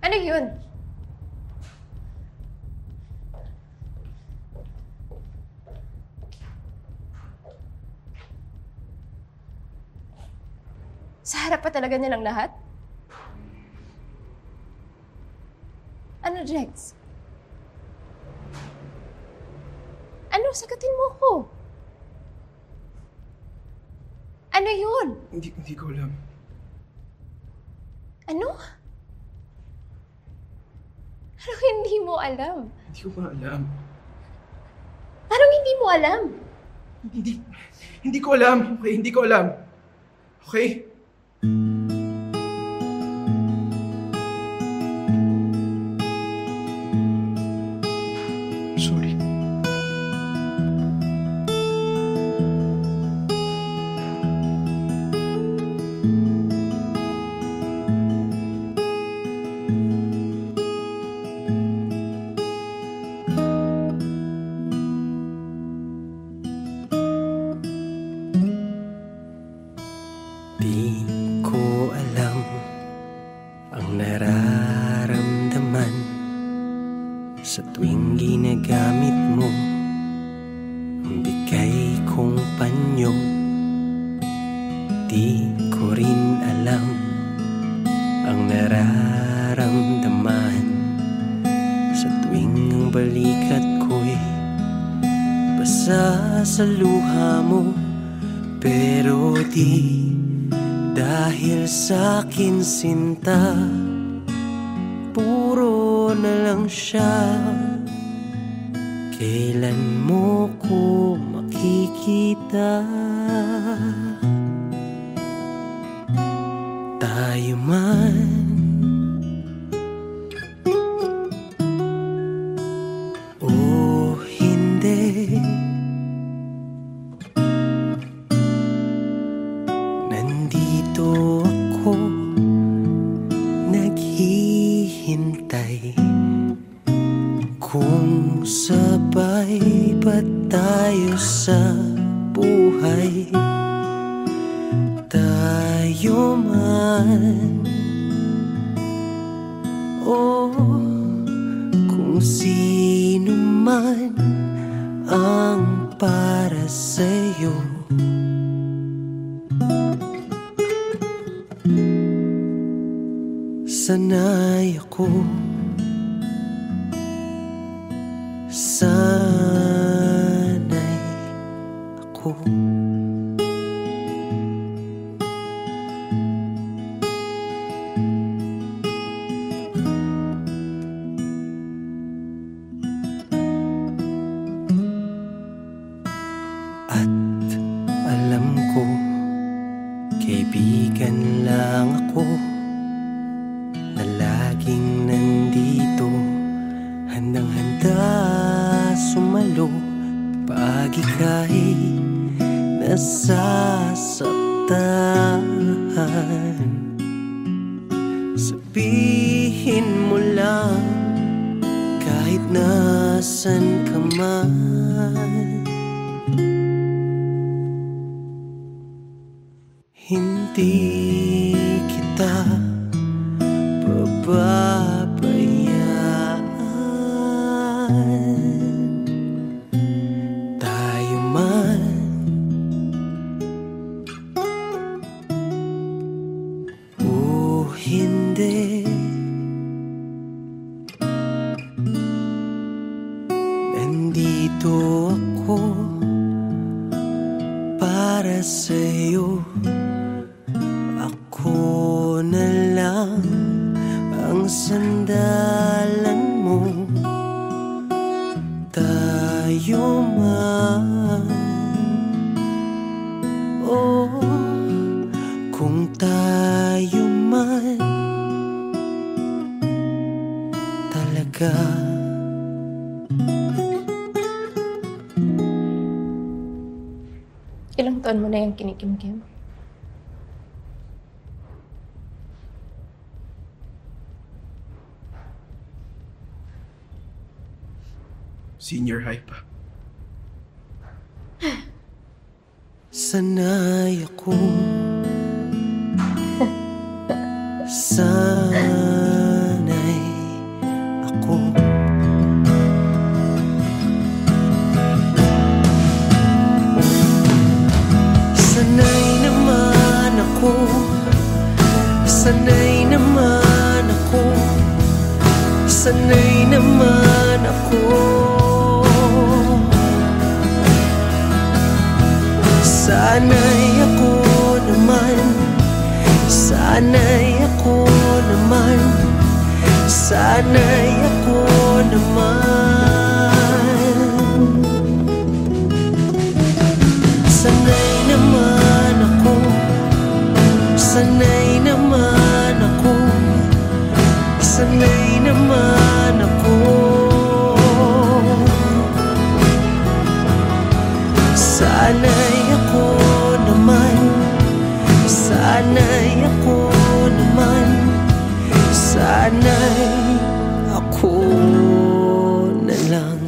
Ano yun? Sa harap pa talaga nilang lahat? Ano, Jex? Ano? Sagutin mo ko. Ano yun? Hindi ko alam. Ano? Ano hindi mo alam? Hindi ko pa alam. Anong hindi mo alam? Hindi ko alam. Okay, hindi ko alam. Okay? Sorry. Di ko alam ang nararamdaman sa tuwing ginagamit mo ang bigay kong panyo. Di ko rin alam ang nararamdaman sa tuwing ang balikat ko'y basa sa luha mo. Pero di dahil sa'kin sinta, puro na lang siya. Kailan mo ko makikita? Tayo man o hindi, nandito ako naghihintay. Kung sabay ba tayo sa buhay, tayo man o kung sino man ang para sa'yo. Sanay ako, sanay ako. At alam ko, kaibigan lang ako na laging nandito, handang-handa sumalo pag ika'y nasasaktan. Sabihin mo lang kahit nasan ka man, hindi kita pababayaan. Tayo man o hindi, nandito ako para sa'yo. Ako sandalan mo tayo man. Oh, kung tayo man talaga. Ilang taon mo na yung kinikimkim? Senior high pa. Sanay ako. Sanay ako. Sanay naman ako. Sanay naman ako. Sanay naman ako. Sanay ako naman. Sanay ako naman. Sanay ako naman. Sanay naman ako. Sanay naman ako. Sanay naman ako. Sanay ako naman. Sanay ako naman. Sanay ako na lang.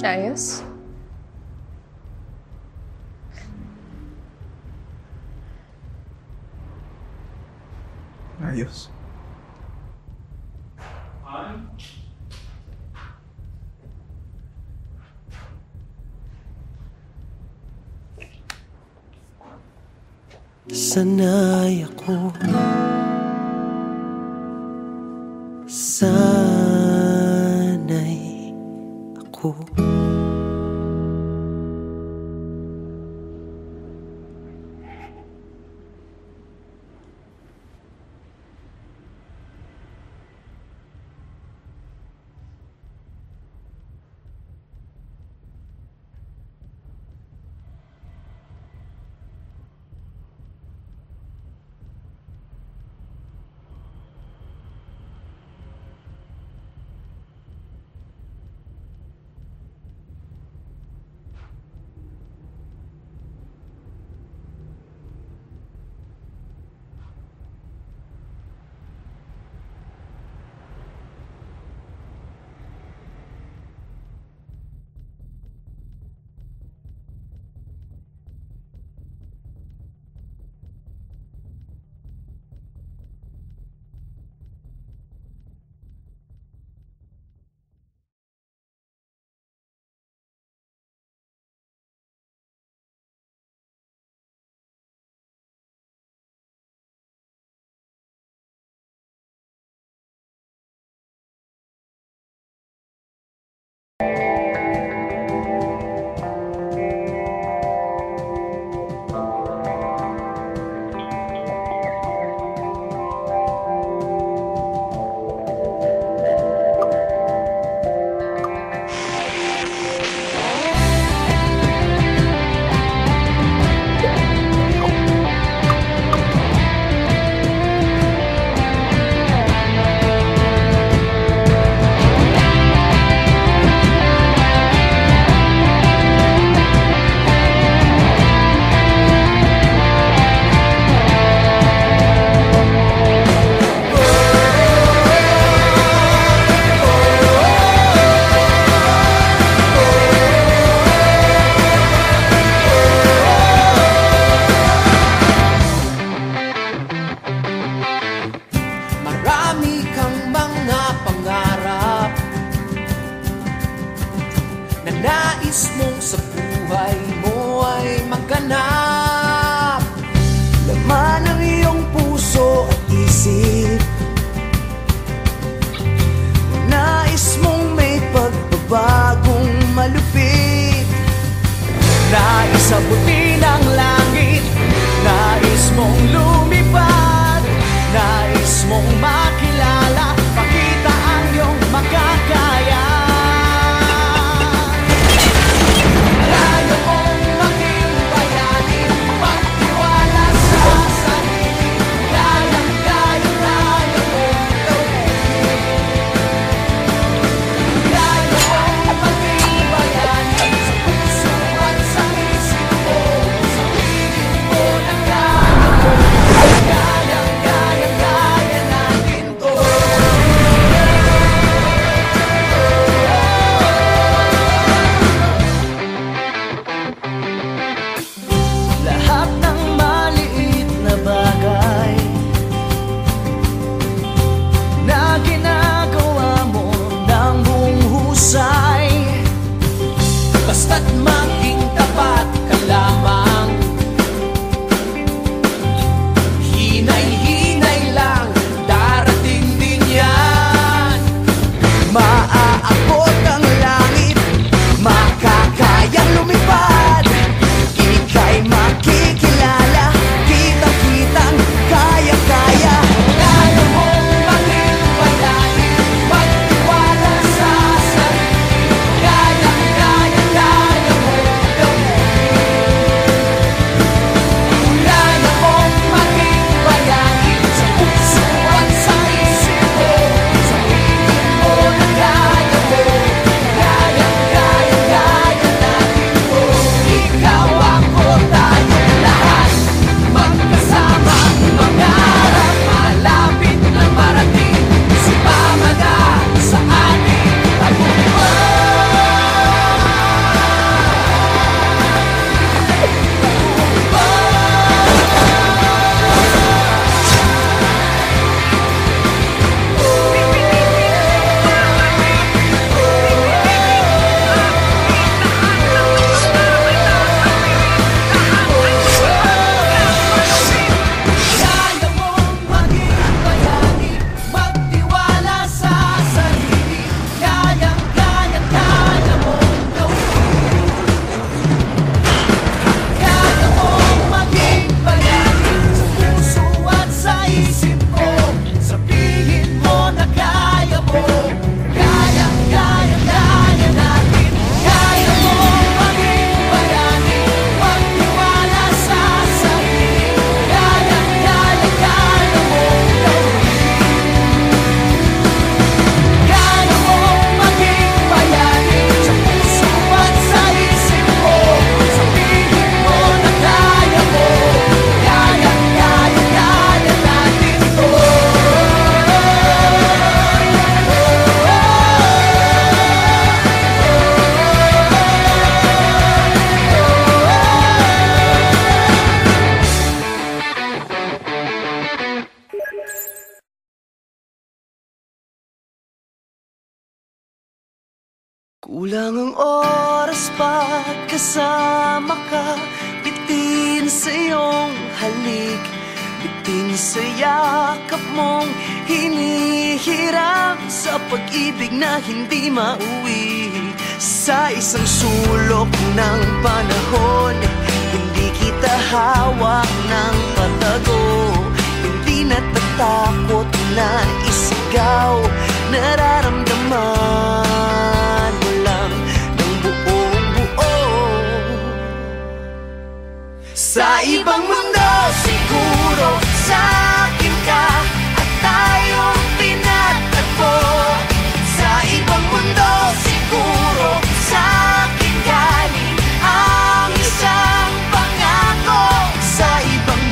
Ayos? Ayos. Sanay ako. Sanay ako. nais mong sa buhay mo ay magganap. Laman ang iyong puso at isip, nais mong may pagbabagong malupit. Nais abutin ang langit, nais mong lumipad, nais mong makilala, pakita ang iyong makakaya. Kaya mong maging bayani, magtiwala sa sarili. Kaya mong gawin. Kaya mong maging bayani, sa puso at sa isip mo. Sabihin mo na kaya mo. Kaya natin to. Lahat ng maliit na bagay na ginagawa mo ng buong husay, basta't maging tapat ka lamang. Hinay-hinay lang, darating din yan. Maaabot ang langit, makakayang lumipad. Ika'y makikilala, kitang-kitang kaya-kaya. Kaya mong maging bayani, magtiwala sa sarili. Kaya mong gawin. Kaya mong maging bayani, sa puso at sa isip mo. Sabihin mo na kaya mo. Kaya natin to. Ikaw, ako, tayong lahat, magkasama, mangarap, malapit na marating. Sumama na sa ating tagumpay. Kaya mong maging bayani, magtiwala sa sarili. Kaya mong gawin. Kaya mong maging bayani, sa puso at sa isip mo. Sabihin mo na kaya mo. Kaya natin. Kaya mong maging bayani, magtiwala sa sarili. Kaya mong gawin. Kaya mong maging bayani, sa puso at sa isip mo. Sabihin mo na kaya mo. Kaya natin to. Kulang ang oras pagkasama ka, bitin sa iyong halik, bitin sa yakap mong hinihiram, sa pag-ibig na hindi mauwi. Sa isang sulok ng panahon, hindi kita hawak ng patago, hindi natatakot na isigaw, nararamdaman mo lang ng buong buo. Sa ibang mundo siguro, sa akin ka at tayong pinatagpo. Sa ibang mundo siguro, sa akin galing ang isang pangako. Sa ibang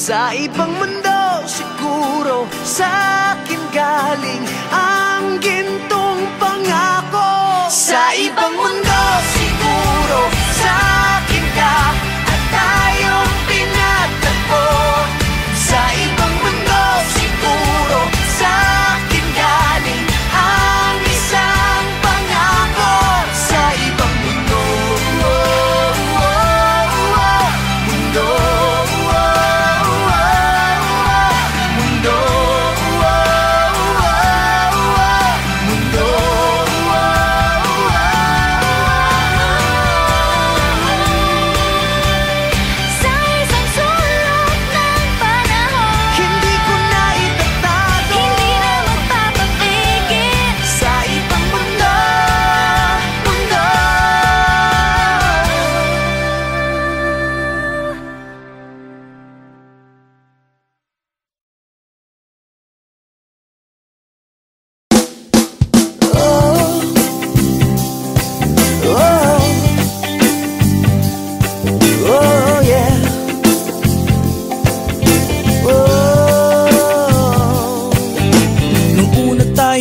Sa ibang mundo siguro sa akin galing ang gintong pangako. Sa ibang mundo siguro sa akin ka at tayong pinagtagpo. Sa ibang mundo siguro sa akin galing ang isang pangako. Sa ibang mundo, mundo,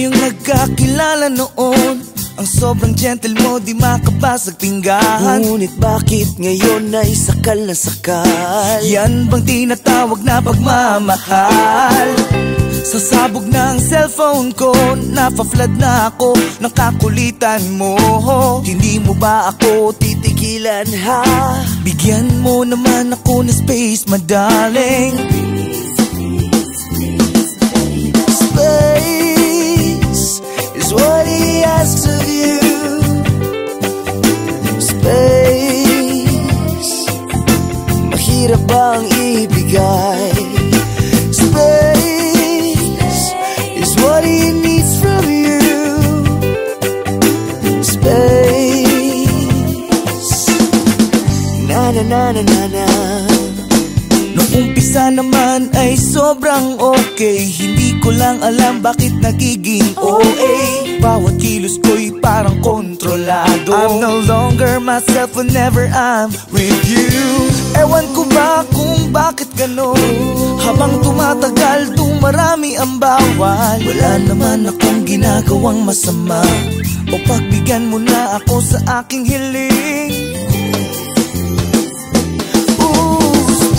nagkakilala noon, ang sobrang gentle mo di makabasag pinggan. Ngunit bakit ngayon ay sakal na sakal? Yan bang tinatawag na pagmamahal? Sa sabog ng cellphone ko, napa-flood na ako ng kakulitan mo. Hindi mo ba ako titigilan ha? Bigyan mo naman ako ng space, madaling. Space is what he asks of you. Space, mahirap bang ibigay? Space is what he needs from you. Space, na na na na na na. Nung umpisa naman ay sobrang okay. Hindi ko lang alam bakit nagiging OA. Bawat kilos ko'y parang kontrolado. I'm no longer myself whenever I'm with you. Ewan ko ba kung bakit ganon? Habang tumatagal, dumarami ang bawal. Wala naman akong ginagawang masama, o pagbigyan mo na ako sa aking hiling.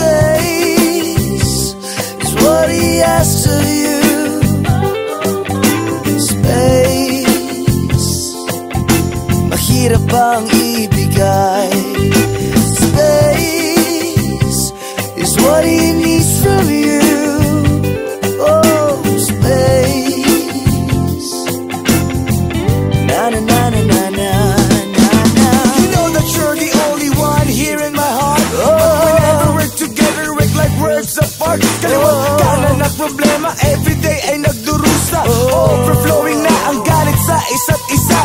Space is what he asks of you. Space, mahirap bang ibigay? Space is what he needs from you. Oh, space, na na na na na na na. You know that you're the only one here in my heart. Whenever we're together, we're like worlds apart. Kaliwa kanan at problema, everyday ay nagdurusa. Overflowing na ang galit sa isa't isa.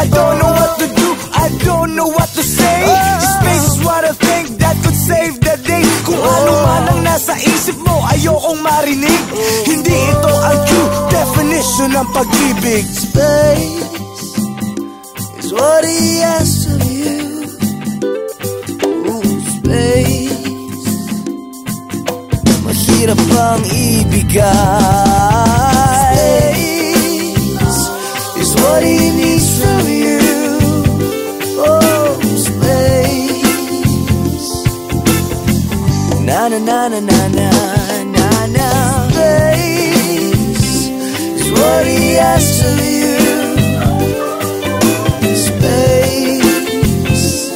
I don't know what to do, I don't know what to say. Space is what I think that could save the day. Kung ano man ang nasa isip mo, ayokong marinig. Hindi ito ang true definition ng pag-ibig. Space is what he asks of you. Ooh, space, mahirap bang ibigay? Space is what he needs from you. Oh, space, na na na na na na na na. Space is what he asks of you. Space,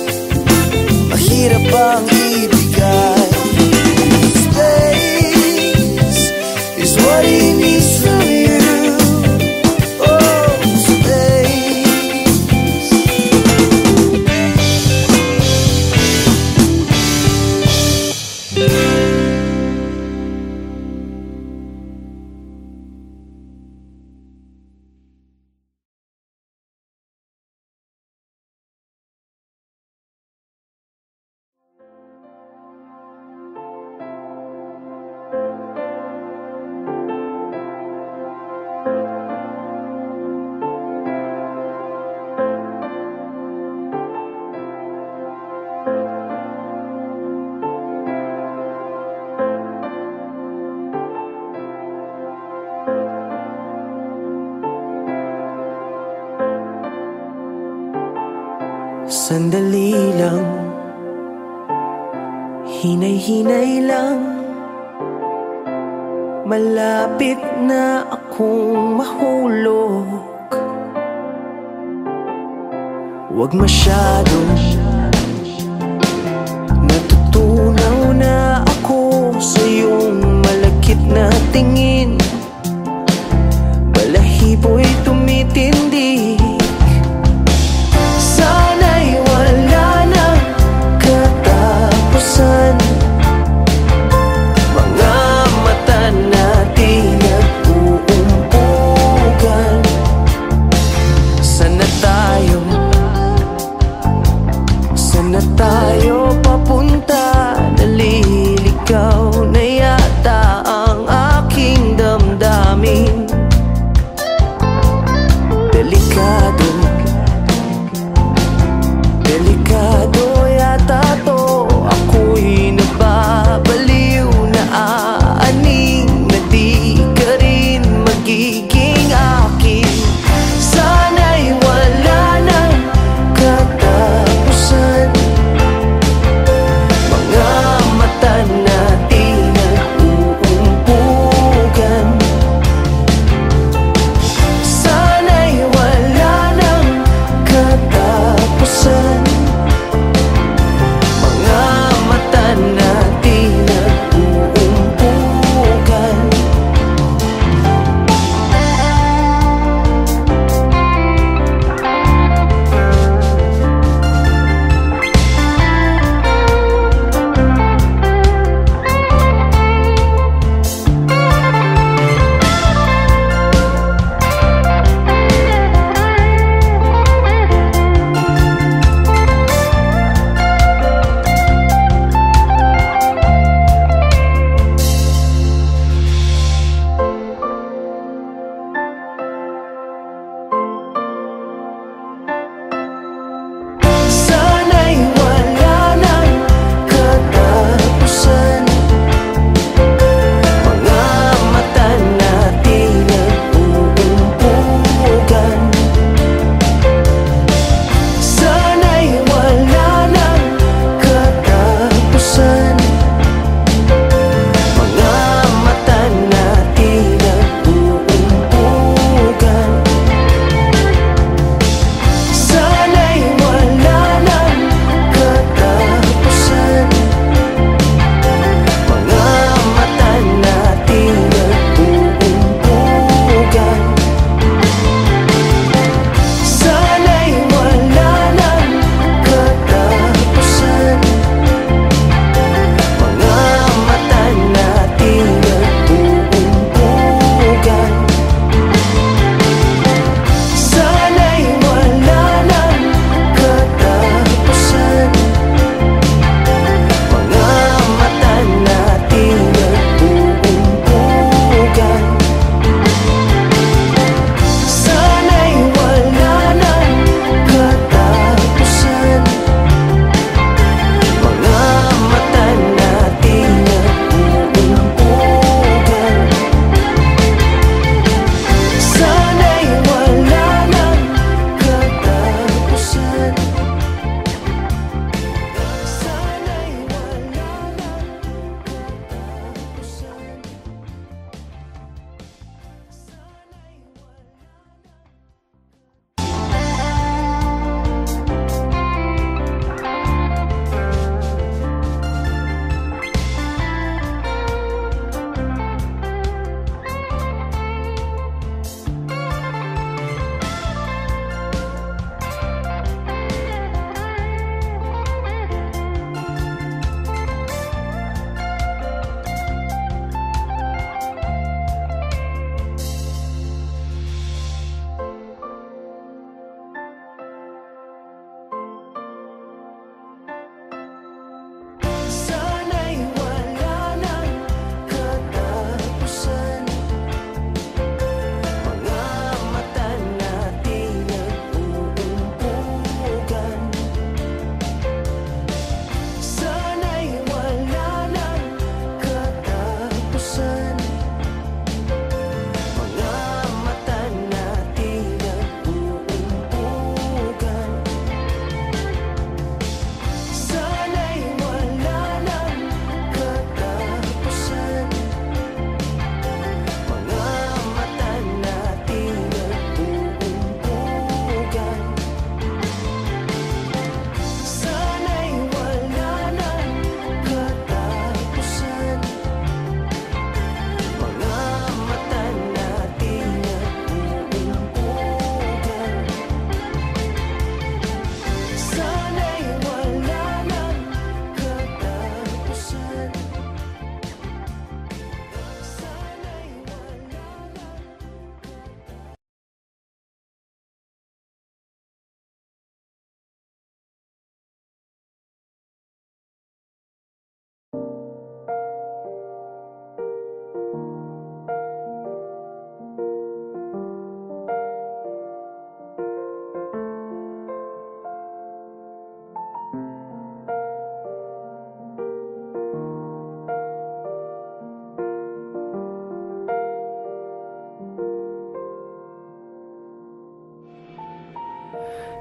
mahirap bang ibigay? Space is what he needs from you. Oh, space. Sandali lang, hinay-hinay lang, malapit na akong mahulog. Huwag masyadong natutunaw na ako sa iyong malakit na tingin. Balahibo'y tumitindig, sana'y wala nang katapusan. Mga mata natin nag-uumpugan. Sana tayo papunta, naliligaw na yata ang aking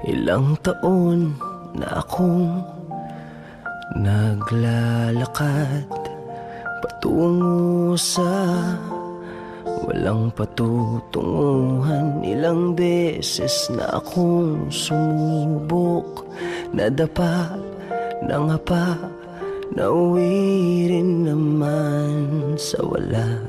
Ilang taon na akong naglalakad patungo sa walang patutunguhan. Ilang beses na akong sumubok, nadapa, nangapa, nauwi rin naman sa wala.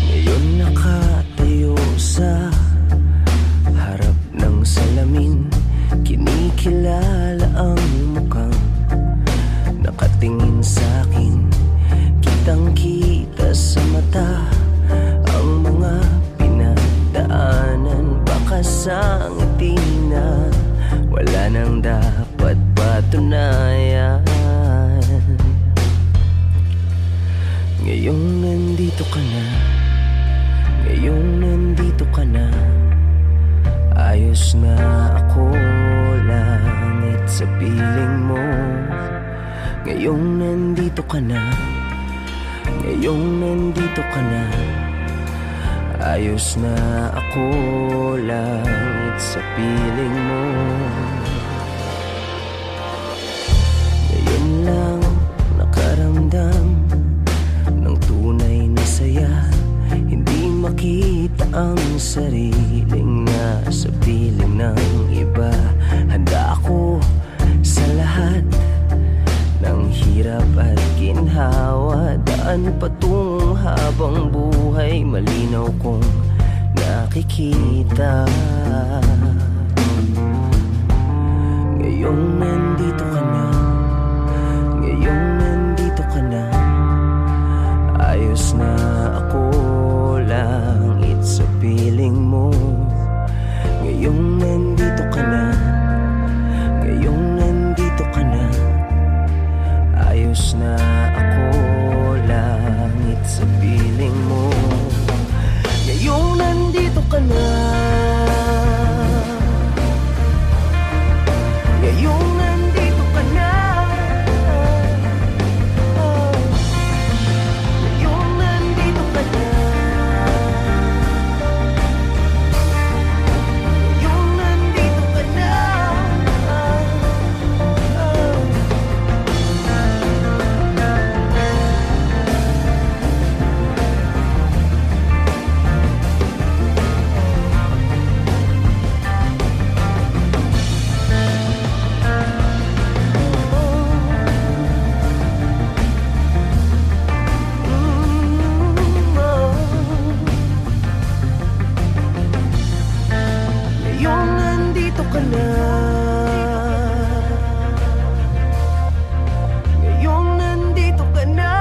Ngayon nakatayo sa harap ng salamin, kinikilala ang mukhang nakatingin sa'kin. Kitang-kita sa mata ang mga pinagdaanan. Baka sa ngiti na wala nang dapat patunayan. Ngayong nandito ka na, ngayong nandito ka na, ayos na ako, langit sa piling mo. Ngayong nandito ka na, ngayong nandito ka na, ayos na ako, langit sa piling mo. Ngayon lang nakaramdam ng tunay na saya, hindi makita ang sariling nasa piling ng iba. Handa ako sa lahat ng hirap at ginhawa, daan patungong habang buhay, malinaw kong nakikita. Ngayong nandito ka na, ngayong nandito ka na, ayos na ako, langit sa piling mo. Ngayong nandito ka na, ngayong nandito ka na, ayos na ako, langit sa piling mo. Ngayong nandito ka na, ngayong nandito ka na, ngayong nandito ka na, ngayong nandito ka na. Ngayong nandito ka na, ngayong nandito ka na.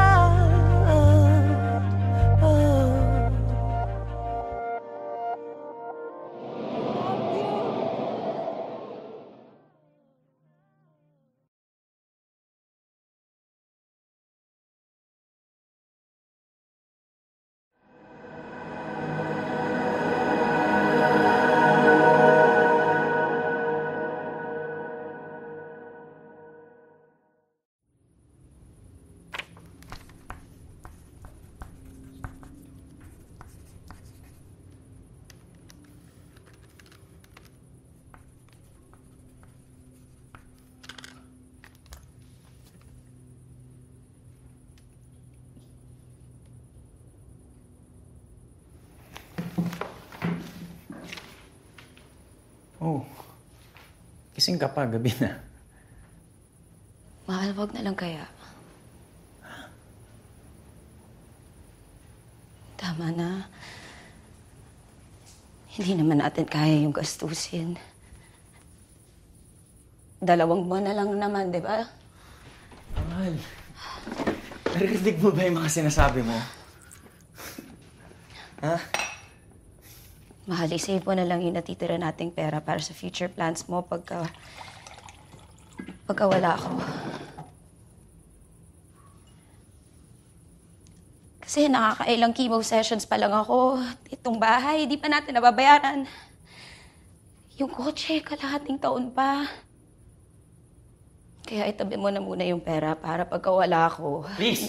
Oh, gising ka pa, gabi na. Mahal, wag na lang kaya. Tama na. Hindi naman natin kaya yung gastusin. 2 buwan na lang naman, di ba? Mahal, narinig mo ba yung mga sinasabi mo? Ha? Mahal, isave mo na lang yung natitira nating pera para sa future plans mo pagka wala ako. Kasi nakakailang chemo sessions pa lang ako. Itong bahay, di pa natin nababayaran. Yung kotse, kalahating taon pa. Kaya itabi mo na muna yung pera para pagka wala ako. Please!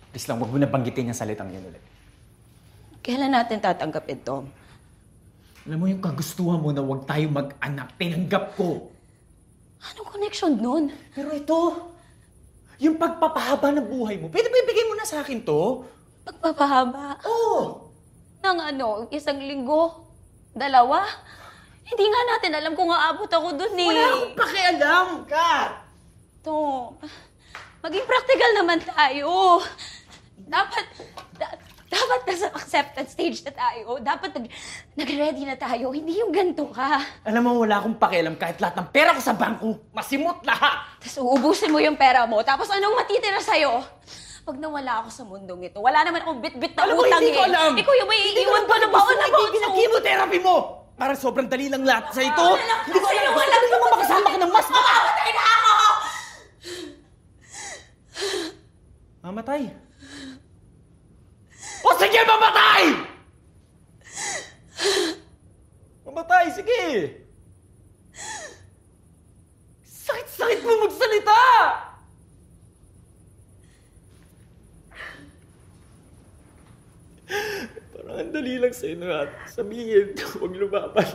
Please lang, huwag mo na banggitin yung salitang yun ulit. Kailan natin tatanggapin, Tom? Alam mo yung kagustuhan mo na huwag tayo mag-anak, tinanggap ko. Anong connection nun? Pero ito, yung pagpapahaba ng buhay mo, pwede ba ibigay mo na sa akin to? Pagpapahaba? Oo! Nang ano, 1 linggo? 2? Hindi nga natin alam kung aabot ako dun eh. Wala akong pakialam, Kat! Tom, maging practical naman tayo. Dapat nasa acceptance stage na tayo. Dapat nag-ready na tayo. Hindi yung ganito ka. Alam mo, wala akong pakialam kahit lahat ng pera ko sa bangko. Masimot lahat! Tapos uubusin mo yung pera mo. Tapos anong matitira sa'yo? Pag nawala ako sa mundong ito, wala naman akong bit-bit na Alam mo, utang hindi ko alam! Ikaw yung may iiwan pa na baon na baon sa chemotherapy mo! Para sobrang dali lang lahat sa ito. Hindi ko alam. Wala Gusto mo makasama ka ng mas mamamatay na ako! Mamatay? O sige, mamatay! Mamatay, sige! Sakit-sakit mo magsalita! Parang ang dali lang sa'yo na sabihin, huwag lumaban.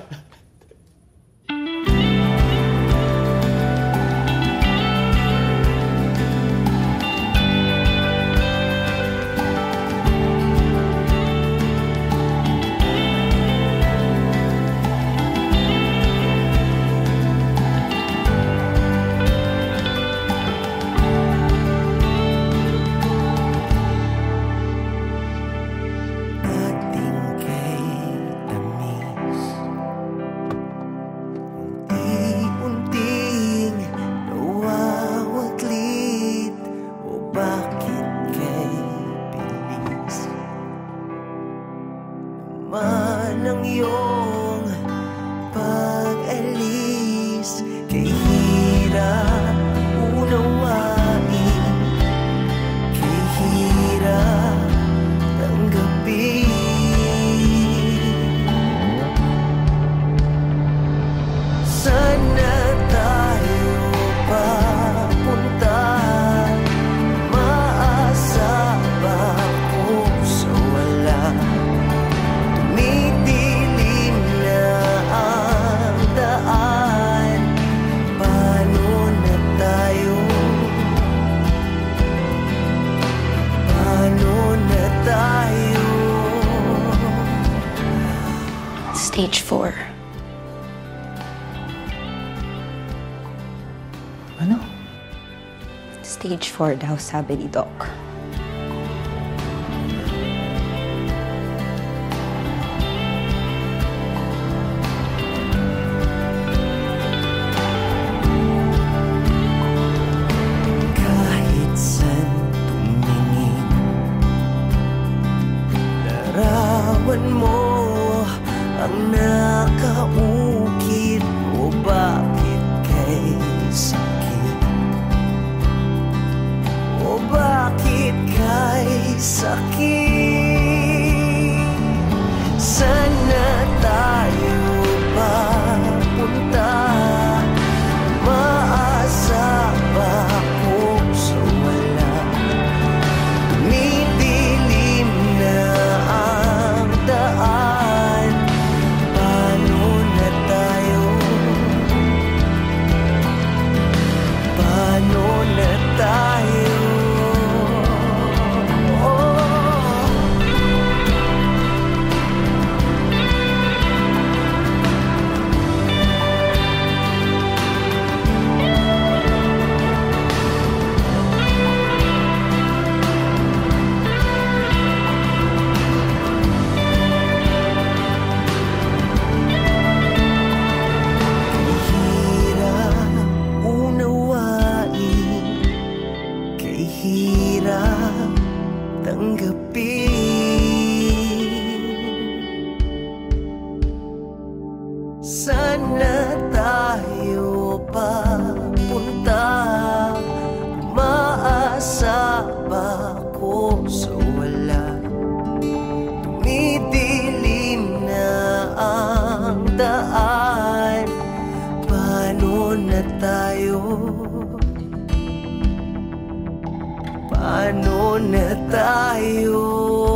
Ating kay tamis, unti-unting nawawaglit. O bakit kay bilis naman ang iyong pag-alis? Kay hirap unawain, kay hirap tanggapin. Sana tayo papunta, maasa ba ako sa wala? Tumidilim na ang daan, paano na tayo? Paano na tayo? Stage 4. Ano? Stage 4 daw, sabi ni Doc. Kahit saan tumingin, larawan mo ang nakaukit. O bakit kay sakit? O bakit kay sakit? Sana tayo papunta, maasa ba ako sa wala? Tumidilim na ang daan, paano na tayo? Paano na tayo? Hirap unawain, kay hirap tanggapin. Sana tayo papunta, maasa ba ako sa wala? Tumidilim na ang daan, paano na na tayo.